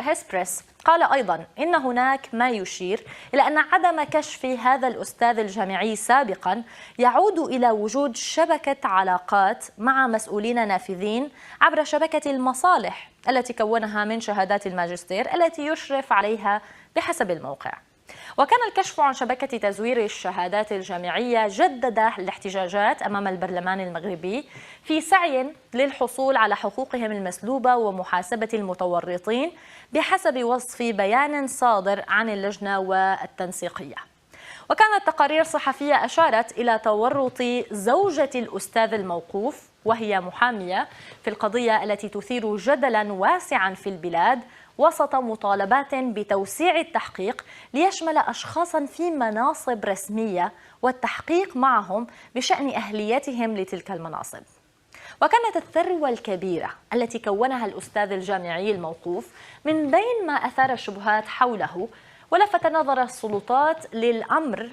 هيسبرس قال أيضا إن هناك ما يشير إلى أن عدم كشف هذا الأستاذ الجامعي سابقا يعود إلى وجود شبكة علاقات مع مسؤولين نافذين عبر شبكة المصالح التي كونها من شهادات الماجستير التي يشرف عليها بحسب الموقع. وكان الكشف عن شبكة تزوير الشهادات الجامعية جدد الاحتجاجات أمام البرلمان المغربي في سعي للحصول على حقوقهم المسلوبة ومحاسبة المتورطين بحسب وصف بيان صادر عن اللجنة والتنسيقية. وكانت تقارير صحفية أشارت إلى تورط زوجة الأستاذ الموقوف وهي محامية في القضية التي تثير جدلا واسعا في البلاد وسط مطالبات بتوسيع التحقيق ليشمل أشخاصا في مناصب رسمية والتحقيق معهم بشأن أهليتهم لتلك المناصب. وكانت الثروة الكبيرة التي كونها الأستاذ الجامعي الموقوف من بين ما أثار الشبهات حوله ولفت نظر السلطات للأمر